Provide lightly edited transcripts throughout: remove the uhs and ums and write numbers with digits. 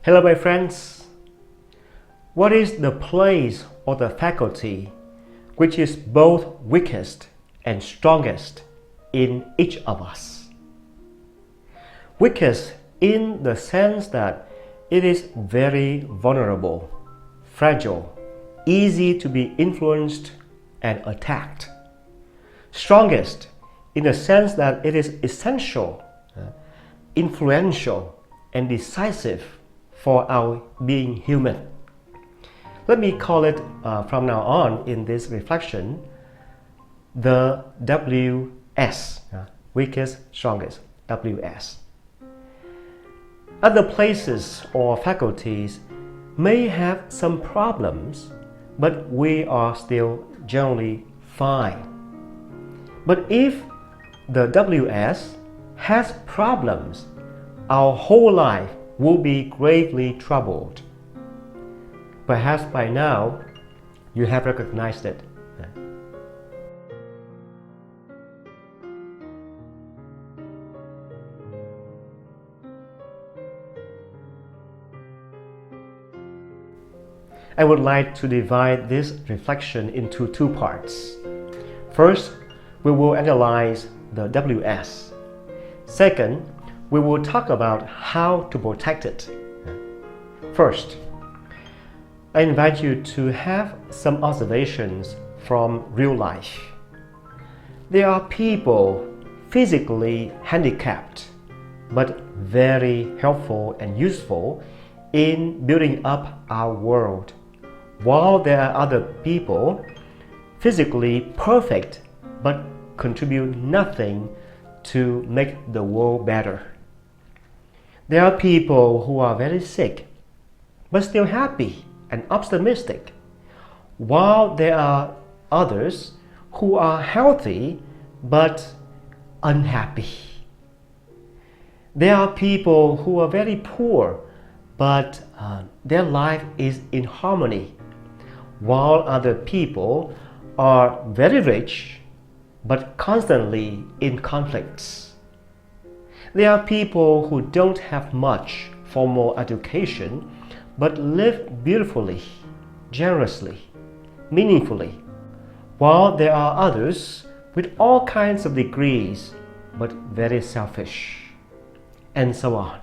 Hello my friends. What is the place or the faculty which is both weakest and strongest in each of us? Weakest in the sense that it is very vulnerable, fragile, easy to be influenced and attacked. Strongest in the sense that it is essential, influential, and decisive for our being human. Let me call it from now on in this reflection the WS, weakest, strongest, WS. Other places or faculties may have some problems, but we are still generally fine. But if the WS has problems, our whole life will be gravely troubled. Perhaps by now you have recognized it. I would like to divide this reflection into two parts. First, we will analyze the WS. Second, we will talk about how to protect it. First, I invite you to have some observations from real life. There are people physically handicapped, but very helpful and useful in building up our world, while there are other people physically perfect but contribute nothing to make the world better. There are people who are very sick but still happy and optimistic, while there are others who are healthy but unhappy. There are people who are very poor but their life is in harmony, while other people are very rich but constantly in conflicts. There are people who don't have much formal education but live beautifully, generously, meaningfully, while there are others with all kinds of degrees but very selfish, and so on.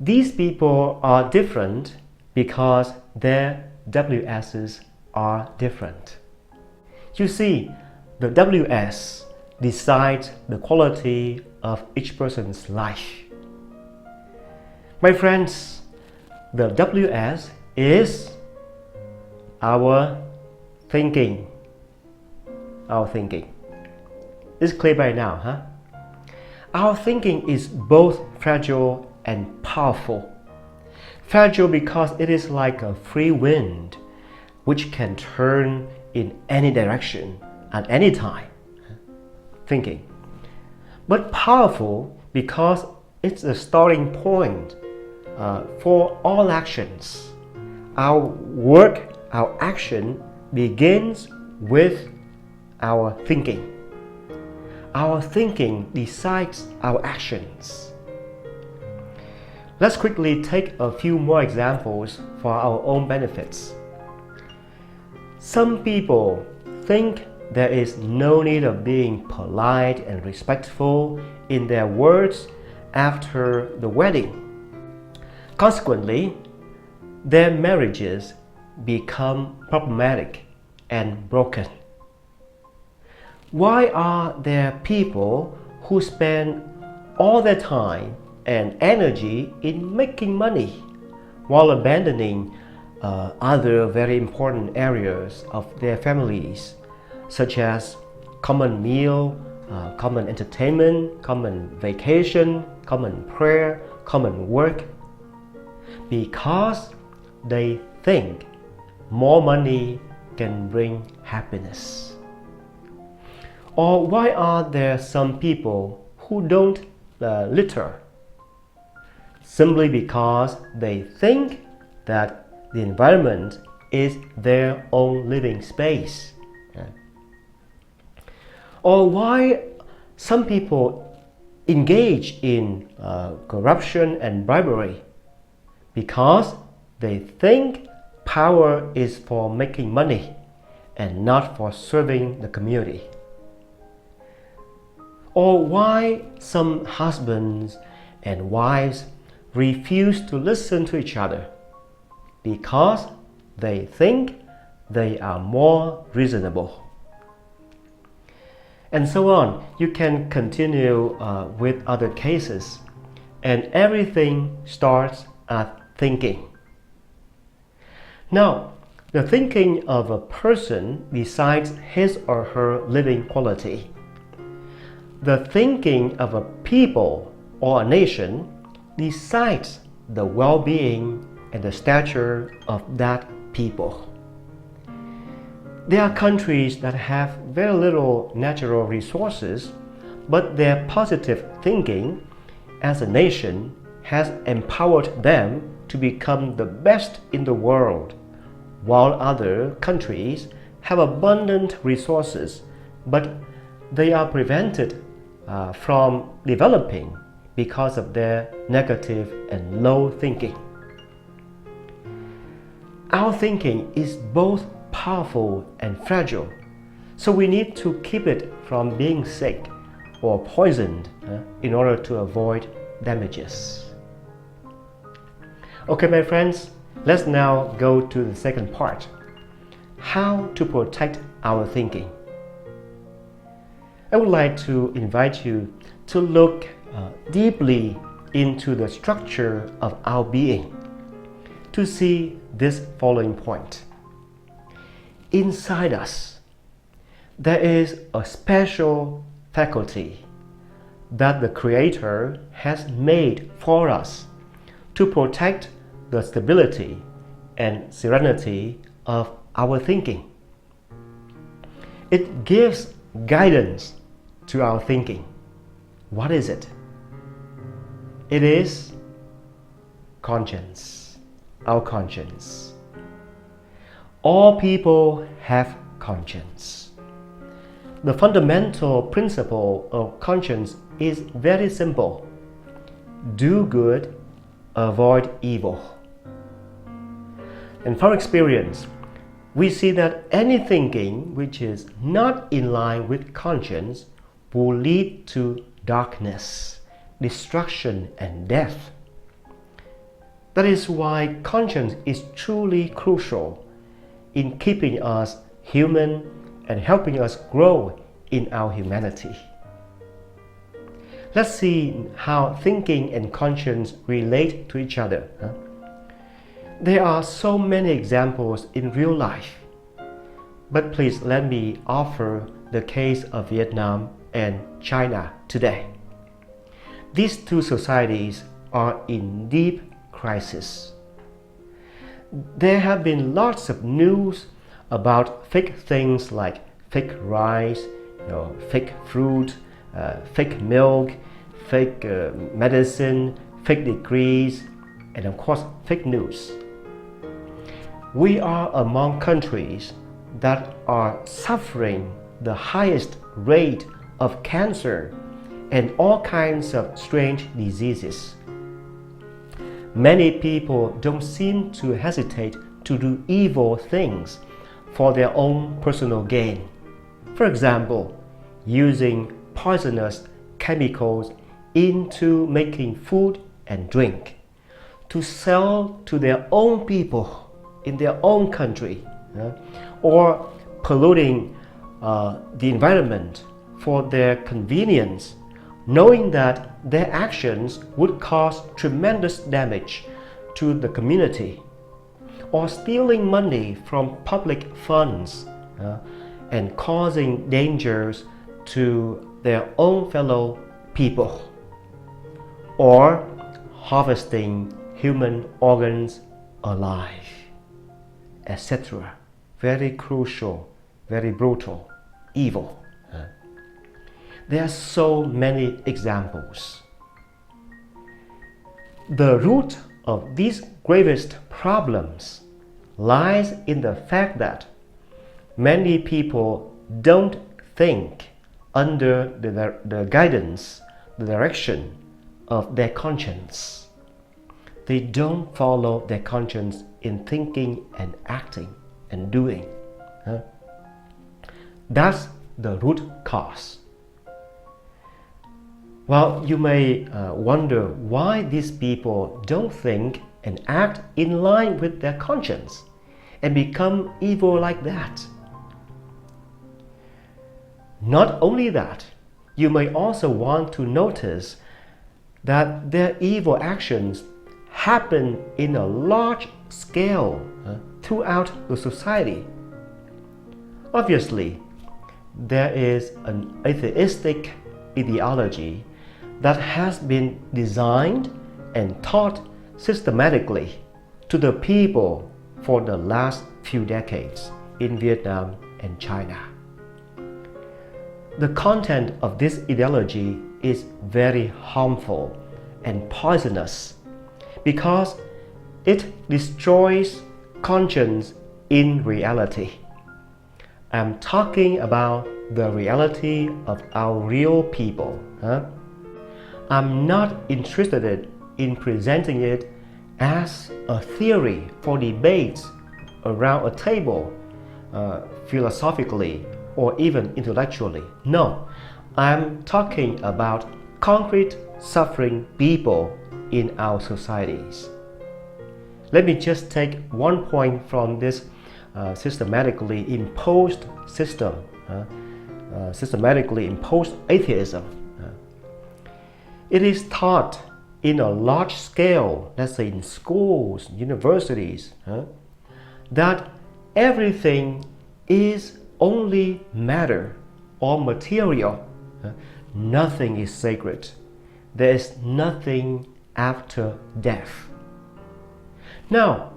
These people are different because their WS's are different. You see, the WS decides the quality of each person's life. My friends, the WS is our thinking. Our thinking. It's clear by now, huh? Our thinking is both fragile and powerful. Fragile because it is like a free wind which can turn in any direction at any time. Thinking. But powerful because it's a starting point for all actions. Our work, our action begins with our thinking. Our thinking decides our actions. Let's quickly take a few more examples for our own benefits. Some people think there is no need of being polite and respectful in their words after the wedding. Consequently, their marriages become problematic and broken. Why are there people who spend all their time and energy in making money while abandoning other very important areas of their families, such as common meal, common entertainment, common vacation, common prayer, common work? Because they think more money can bring happiness. Or why are there some people who don't litter? Simply because they think that the environment is their own living space. Or why some people engage in corruption and bribery? because they think power is for making money and not for serving the community. Or why some husbands and wives refuse to listen to each other, because they think they are more reasonable. And so on. You can continue with other cases, and everything starts at thinking. Now, the thinking of a person decides his or her living quality. The thinking of a people or a nation decides the well-being and the stature of that people. There are countries that have very little natural resources, but their positive thinking as a nation has empowered them to become the best in the world, while other countries have abundant resources, but they are prevented from developing because of their negative and low thinking. Our thinking is both powerful and fragile, so we need to keep it from being sick or poisoned in order to avoid damages. Okay, my friends, let's now go to the second part: how to protect our thinking. I would like to invite you to look deeply into the structure of our being to see this following point. Inside us, there is a special faculty that the Creator has made for us to protect the stability and serenity of our thinking. It gives guidance to our thinking. What is it? It is conscience, our conscience. All people have conscience. The fundamental principle of conscience is very simple: do good, avoid evil. And from experience, we see that any thinking which is not in line with conscience will lead to darkness, destruction, and death. That is why conscience is truly crucial in keeping us human and helping us grow in our humanity. Let's see how thinking and conscience relate to each other. There are so many examples in real life, but please let me offer the case of Vietnam and China today. These two societies are in deep crisis. There have been lots of news about fake things like fake rice, fake fruit, fake milk, fake medicine, fake degrees, and of course fake news. We are among countries that are suffering the highest rate of cancer and all kinds of strange diseases. Many people don't seem to hesitate to do evil things for their own personal gain. For example, using poisonous chemicals into making food and drink to sell to their own people in their own country, or polluting the environment for their convenience, knowing that their actions would cause tremendous damage to the community, or stealing money from public funds and causing dangers to their own fellow people, or harvesting human organs alive, etc. Very crucial, very brutal, evil. There are so many examples. The root of these gravest problems lies in the fact that many people don't think under the guidance, the direction of their conscience. they don't follow their conscience in thinking and acting and doing. That's the root cause. Well, you may wonder why these people don't think and act in line with their conscience and become evil like that. Not only that, you may also want to notice that their evil actions happen in a large scale throughout the society. Obviously, there is an atheistic ideology that has been designed and taught systematically to the people for the last few decades in Vietnam and China. The content of this ideology is very harmful and poisonous because it destroys conscience in reality. I'm talking about the reality of our real people. I'm not interested in presenting it as a theory for debates around a table, philosophically or even intellectually. No, I'm talking about concrete suffering people in our societies. Let me just take one point from this systematically imposed system, systematically imposed atheism. It is taught in a large scale, let's say in schools, universities, that everything is only matter or material. Nothing is sacred. There is nothing after death. Now,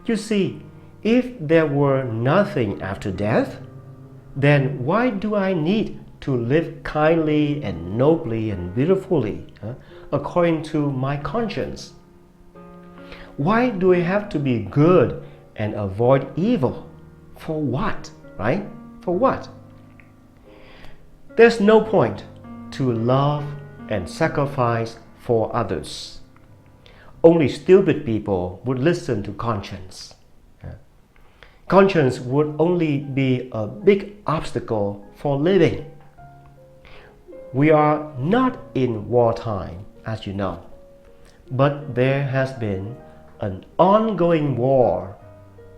you see, if there were nothing after death, then why do I need to live kindly and nobly and beautifully according to my conscience? Why do I have to be good and avoid evil? For what? Right? For what? There's no point to love and sacrifice for others. Only stupid people would listen to conscience. Conscience would only be a big obstacle for living. We are not in wartime, as you know, but there has been an ongoing war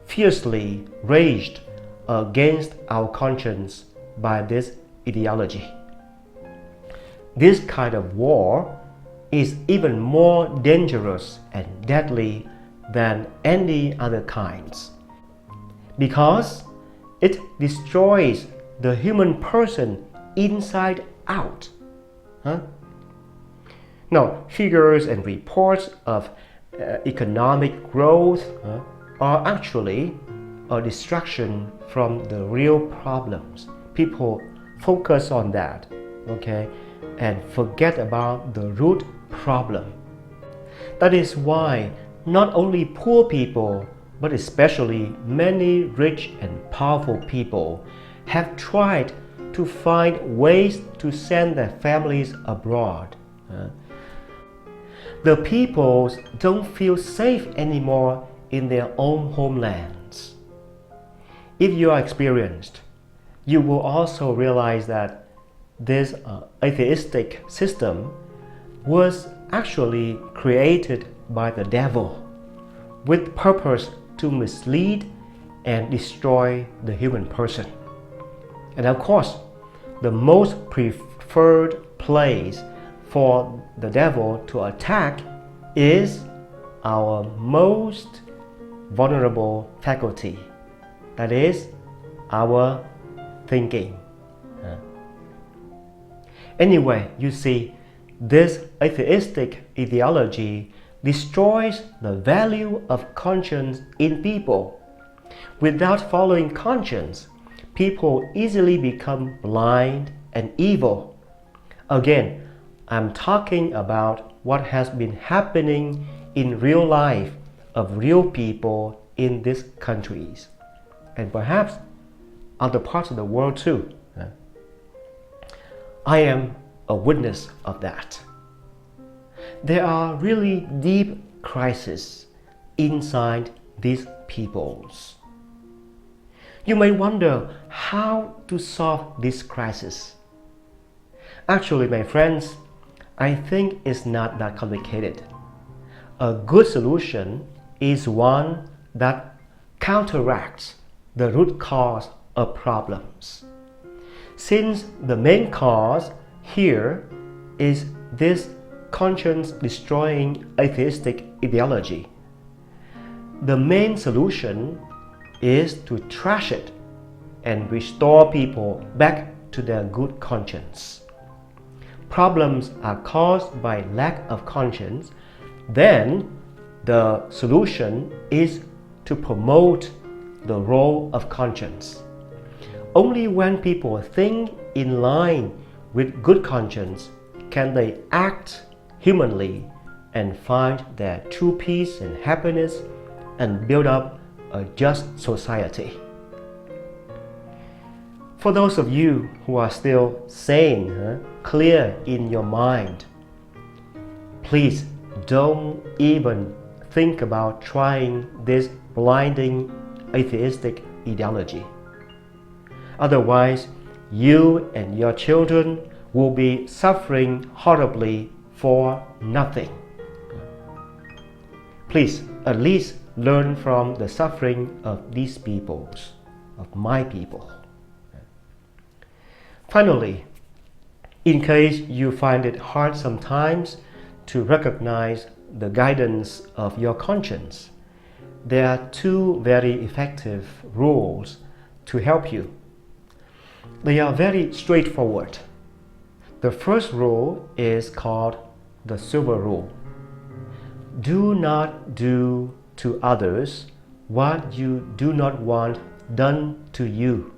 fiercely waged against our conscience by this ideology. This kind of war is even more dangerous and deadly than any other kinds because it destroys the human person inside out. Now, figures and reports of economic growth are actually a distraction from the real problems. People focus on that, okay, and forget about the root problem. That is why not only poor people, but especially many rich and powerful people have tried to find ways to send their families abroad. The peoples don't feel safe anymore in their own homelands. If you are experienced, you will also realize that this atheistic system was actually created by the devil with purpose to mislead and destroy the human person. And of course, the most preferred place for the devil to attack is our most vulnerable faculty, that is, our thinking. Anyway, you see, this atheistic ideology destroys the value of conscience in people. Without following conscience, people easily become blind and evil. Again, I'm talking about what has been happening in real life of real people in these countries, and perhaps other parts of the world too. I am a witness of that. There are really deep crisis inside these peoples. You may wonder how to solve this crisis. Actually, my friends, I think it's not that complicated. A good solution is one that counteracts the root cause of problems. Since the main cause here is this conscience-destroying atheistic ideology, the main solution is to trash it and restore people back to their good conscience. Problems are caused by lack of conscience, then the solution is to promote the role of conscience. Only when people think in line with good conscience can they act humanly and find their true peace and happiness and build up a just society. For those of you who are still sane, clear in your mind, please don't even think about trying this blinding atheistic ideology. Otherwise, you and your children will be suffering horribly for nothing. Please at least learn from the suffering of these peoples, of my people. Finally, in case you find it hard sometimes to recognize the guidance of your conscience, there are two very effective rules to help you. They are very straightforward. The first rule is called the silver rule. Do not do to others what you do not want done to you.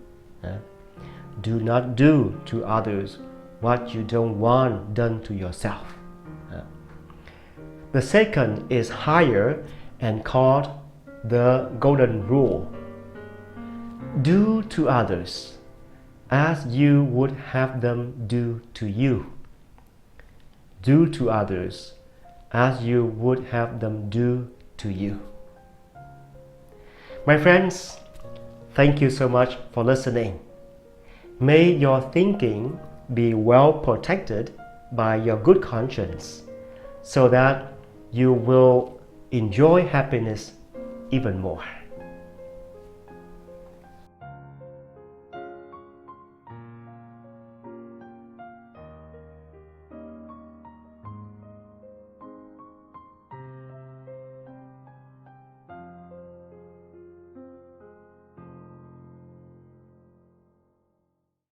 Do not do to others what you don't want done to yourself. The second is higher and called the golden rule. Do to others as you would have them do to you. Do to others as you would have them do to you. My friends, thank you so much for listening. May your thinking be well protected by your good conscience, so that you will enjoy happiness even more.